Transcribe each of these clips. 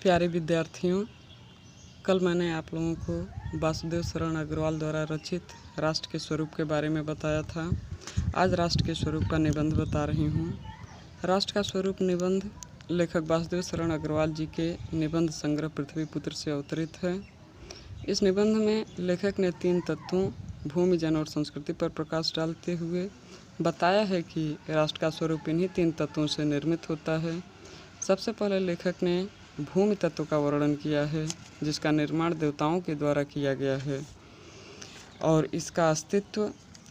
प्यारे विद्यार्थियों, कल मैंने आप लोगों को वासुदेव शरण अग्रवाल द्वारा रचित राष्ट्र के स्वरूप के बारे में बताया था। आज राष्ट्र के स्वरूप का निबंध बता रही हूँ। राष्ट्र का स्वरूप निबंध लेखक वासुदेव शरण अग्रवाल जी के निबंध संग्रह पृथ्वी पुत्र से अवतरित है। इस निबंध में लेखक ने 3 तत्वों भूमि, जन और संस्कृति पर प्रकाश डालते हुए बताया है कि राष्ट्र का स्वरूप इन्हीं 3 तत्वों से निर्मित होता है। सबसे पहले लेखक ने भूमि तत्व का वर्णन किया है, जिसका निर्माण देवताओं के द्वारा किया गया है और इसका अस्तित्व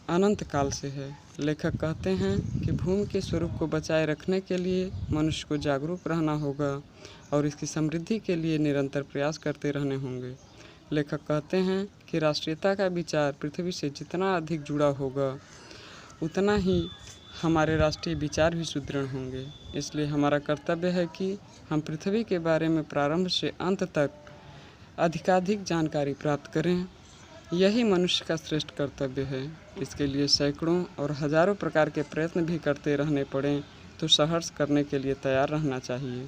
अनंत काल से है। लेखक कहते हैं कि भूमि के स्वरूप को बचाए रखने के लिए मनुष्य को जागरूक रहना होगा और इसकी समृद्धि के लिए निरंतर प्रयास करते रहने होंगे। लेखक कहते हैं कि राष्ट्रीयता का विचार पृथ्वी से जितना अधिक जुड़ा होगा, उतना ही हमारे राष्ट्रीय विचार भी सुदृढ़ होंगे। इसलिए हमारा कर्तव्य है कि हम पृथ्वी के बारे में प्रारंभ से अंत तक अधिकाधिक जानकारी प्राप्त करें। यही मनुष्य का श्रेष्ठ कर्तव्य है। इसके लिए सैकड़ों और हजारों प्रकार के प्रयत्न भी करते रहने पड़ें तो संघर्ष करने के लिए तैयार रहना चाहिए।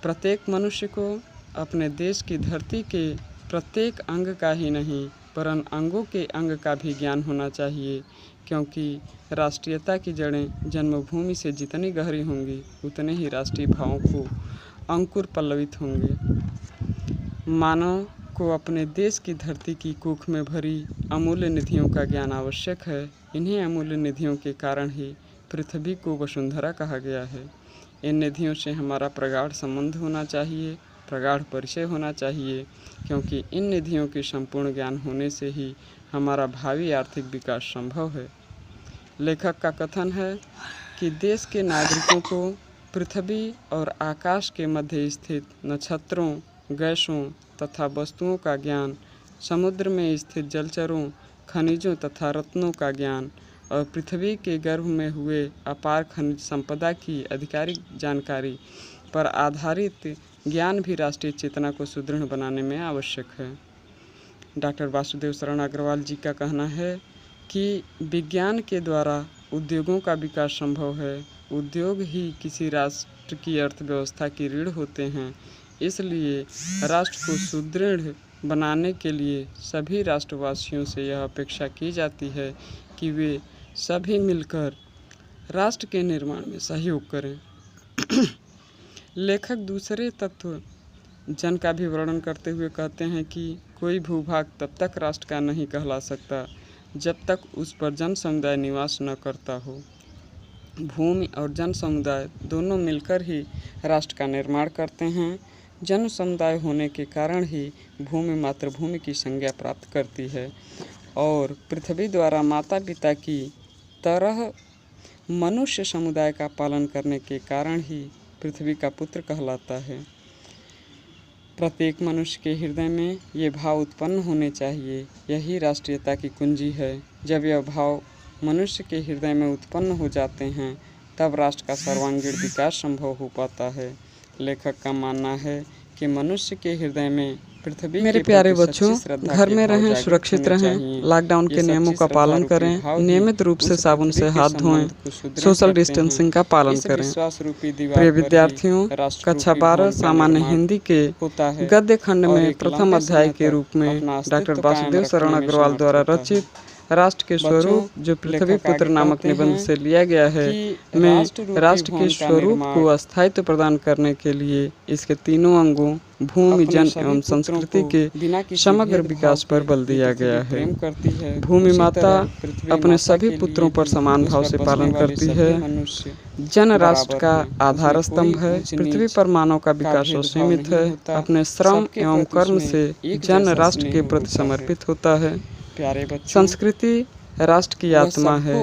प्रत्येक मनुष्य को अपने देश की धरती के प्रत्येक अंग का ही नहीं, वरन अंगों के अंग का भी ज्ञान होना चाहिए, क्योंकि राष्ट्रीयता की जड़ें जन्मभूमि से जितनी गहरी होंगी, उतने ही राष्ट्रीय भावों को अंकुर पल्लवित होंगे। मानव को अपने देश की धरती की कुख में भरी अमूल्य निधियों का ज्ञान आवश्यक है। इन्हीं अमूल्य निधियों के कारण ही पृथ्वी को वसुंधरा कहा गया है। इन निधियों से हमारा प्रगाढ़ संबंध होना चाहिए, प्रगाढ़ परिचय होना चाहिए, क्योंकि इन निधियों के संपूर्ण ज्ञान होने से ही हमारा भावी आर्थिक विकास संभव है। लेखक का कथन है कि देश के नागरिकों को पृथ्वी और आकाश के मध्य स्थित नक्षत्रों, गैसों तथा वस्तुओं का ज्ञान, समुद्र में स्थित जलचरों, खनिजों तथा रत्नों का ज्ञान और पृथ्वी के गर्भ में हुए अपार खनिज संपदा की आधिकारिक जानकारी पर आधारित ज्ञान भी राष्ट्रीय चेतना को सुदृढ़ बनाने में आवश्यक है। डॉक्टर वासुदेव शरण अग्रवाल जी का कहना है कि विज्ञान के द्वारा उद्योगों का विकास संभव है। उद्योग ही किसी राष्ट्र की अर्थव्यवस्था की रीढ़ होते हैं। इसलिए राष्ट्र को सुदृढ़ बनाने के लिए सभी राष्ट्रवासियों से यह अपेक्षा की जाती है कि वे सभी मिलकर राष्ट्र के निर्माण में सहयोग करें। लेखक दूसरे तत्व जन का भी वर्णन करते हुए कहते हैं कि कोई भूभाग तब तक राष्ट्र का नहीं कहला सकता जब तक उस पर जन समुदाय निवास न करता हो। भूमि और जन समुदाय दोनों मिलकर ही राष्ट्र का निर्माण करते हैं। जन समुदाय होने के कारण ही भूमि मातृभूमि की संज्ञा प्राप्त करती है और पृथ्वी द्वारा माता पिता की तरह मनुष्य समुदाय का पालन करने के कारण ही पृथ्वी का पुत्र कहलाता है। प्रत्येक मनुष्य के हृदय में ये भाव उत्पन्न होने चाहिए। यही राष्ट्रीयता की कुंजी है। जब यह भाव मनुष्य के हृदय में उत्पन्न हो जाते हैं, तब राष्ट्र का सर्वांगीण विकास संभव हो पाता है। लेखक का मानना है कि मनुष्य के हृदय में पृथ्वी मेरे प्यारे बच्चों, घर में रहें, सुरक्षित रहें, लॉकडाउन के नियमों का पालन करें, नियमित रूप से साबुन से हाथ धोएं, सोशल डिस्टेंसिंग का पालन करें। प्रिय विद्यार्थियों, कक्षा 12 सामान्य हिंदी के गद्य खंड में प्रथम अध्याय के रूप में डॉक्टर वासुदेव शरण अग्रवाल द्वारा रचित राष्ट्र के स्वरूप, जो पृथ्वी पुत्र नामक निबंध से लिया गया है, में राष्ट्र के स्वरूप को अस्थायित्व प्रदान करने के लिए इसके तीनों अंगों भूमि, जन एवं संस्कृति के समग्र विकास पर बल दिया गया है। भूमि माता अपने सभी पुत्रों पर समान भाव से पालन करती है। जन राष्ट्र का आधार स्तंभ है। पृथ्वी पर मानव का विकास असीमित है। अपने श्रम एवं कर्म से जन राष्ट्र के प्रति समर्पित होता है। संस्कृति राष्ट्र की आत्मा है।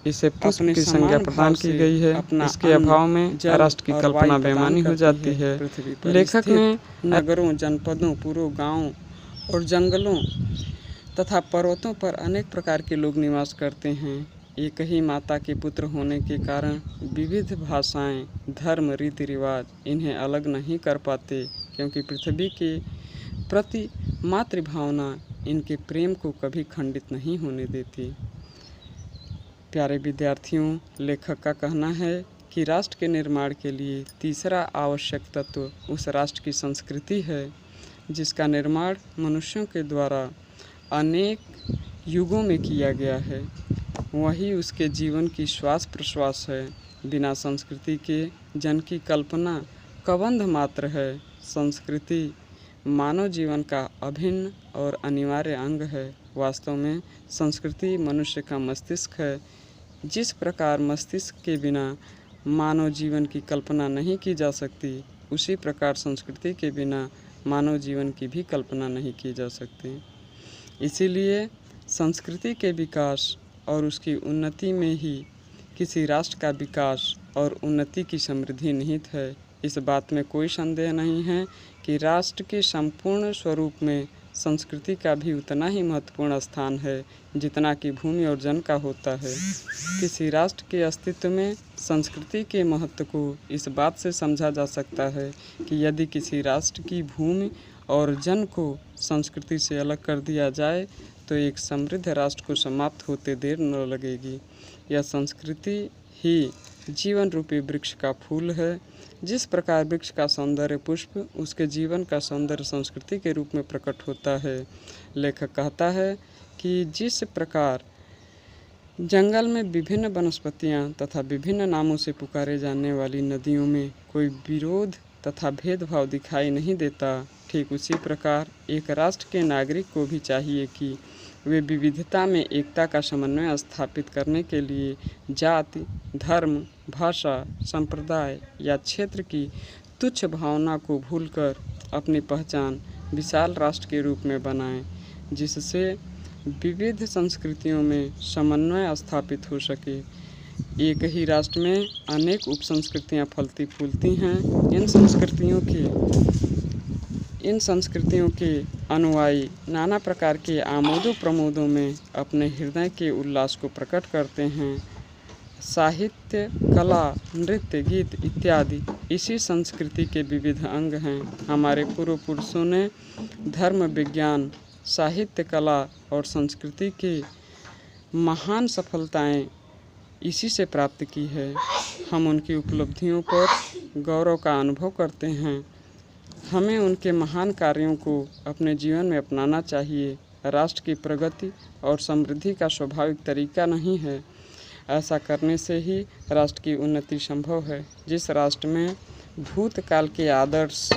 इसे पुष्प की संज्ञा प्रदान की गई है। इसके अभाव में राष्ट्र की कल्पना बेमानी हो जाती है। लेखक ने नगरों, जनपदों, पूर्व गांवों और जंगलों तथा पर्वतों पर अनेक प्रकार के लोग निवास करते हैं। एक ही माता के पुत्र होने के कारण विविध भाषाएं, धर्म, रीति रिवाज इन्हें अलग नहीं कर पाते, क्योंकि पृथ्वी के प्रति मातृभावना इनके प्रेम को कभी खंडित नहीं होने देती। प्यारे विद्यार्थियों, लेखक का कहना है कि राष्ट्र के निर्माण के लिए तीसरा आवश्यक तत्व उस राष्ट्र की संस्कृति है, जिसका निर्माण मनुष्यों के द्वारा अनेक युगों में किया गया है। वही उसके जीवन की श्वास प्रश्वास है। बिना संस्कृति के जन की कल्पना कबंध मात्र है। संस्कृति मानव जीवन का अभिन्न और अनिवार्य अंग है। वास्तव में संस्कृति मनुष्य का मस्तिष्क है। जिस प्रकार मस्तिष्क के बिना मानव जीवन की कल्पना नहीं की जा सकती, उसी प्रकार संस्कृति के बिना मानव जीवन की भी कल्पना नहीं की जा सकती। इसीलिए संस्कृति के विकास और उसकी उन्नति में ही किसी राष्ट्र का विकास और उन्नति की समृद्धि निहित है। इस बात में कोई संदेह नहीं है कि राष्ट्र के संपूर्ण स्वरूप में संस्कृति का भी उतना ही महत्वपूर्ण स्थान है जितना कि भूमि और जन का होता है। किसी राष्ट्र के अस्तित्व में संस्कृति के महत्व को इस बात से समझा जा सकता है कि यदि किसी राष्ट्र की भूमि और जन को संस्कृति से अलग कर दिया जाए तो एक समृद्ध राष्ट्र को समाप्त होते देर न लगेगी। यह संस्कृति ही जीवन रूपी वृक्ष का फूल है। जिस प्रकार वृक्ष का सौंदर्य पुष्प उसके जीवन का सौंदर्य संस्कृति के रूप में प्रकट होता है। लेखक कहता है कि जिस प्रकार जंगल में विभिन्न वनस्पतियाँ तथा विभिन्न नामों से पुकारे जाने वाली नदियों में कोई विरोध तथा भेदभाव दिखाई नहीं देता, ठीक उसी प्रकार एक राष्ट्र के नागरिक को भी चाहिए कि वे विविधता में एकता का समन्वय स्थापित करने के लिए जाति, धर्म, भाषा, संप्रदाय या क्षेत्र की तुच्छ भावना को भूलकर अपनी पहचान विशाल राष्ट्र के रूप में बनाएं, जिससे विविध संस्कृतियों में समन्वय स्थापित हो सके। एक ही राष्ट्र में अनेक उपसंस्कृतियाँ फलती फूलती हैं। इन संस्कृतियों के अनुयायी नाना प्रकार के आमोदों प्रमोदों में अपने हृदय के उल्लास को प्रकट करते हैं। साहित्य, कला, नृत्य, गीत इत्यादि इसी संस्कृति के विविध अंग हैं। हमारे पूर्व पुरुषों ने धर्म, विज्ञान, साहित्य, कला और संस्कृति की महान सफलताएं इसी से प्राप्त की है। हम उनकी उपलब्धियों पर गौरव का अनुभव करते हैं। हमें उनके महान कार्यों को अपने जीवन में अपनाना चाहिए। राष्ट्र की प्रगति और समृद्धि का स्वाभाविक तरीका नहीं है। ऐसा करने से ही राष्ट्र की उन्नति संभव है। जिस राष्ट्र में भूतकाल के आदर्श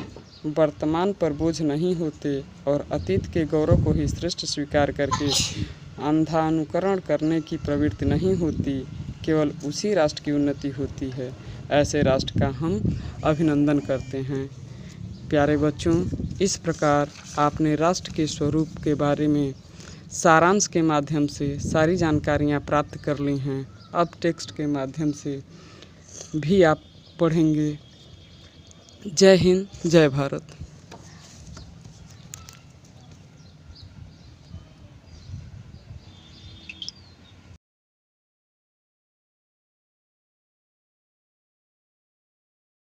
वर्तमान पर बोझ नहीं होते और अतीत के गौरव को ही श्रेष्ठ स्वीकार करके अंधानुकरण करने की प्रवृत्ति नहीं होती, केवल उसी राष्ट्र की उन्नति होती है। ऐसे राष्ट्र का हम अभिनंदन करते हैं। प्यारे बच्चों, इस प्रकार आपने राष्ट्र के स्वरूप के बारे में सारांश के माध्यम से सारी जानकारियाँ प्राप्त कर ली हैं। अब टेक्स्ट के माध्यम से भी आप पढ़ेंगे। जय हिंद, जय भारत।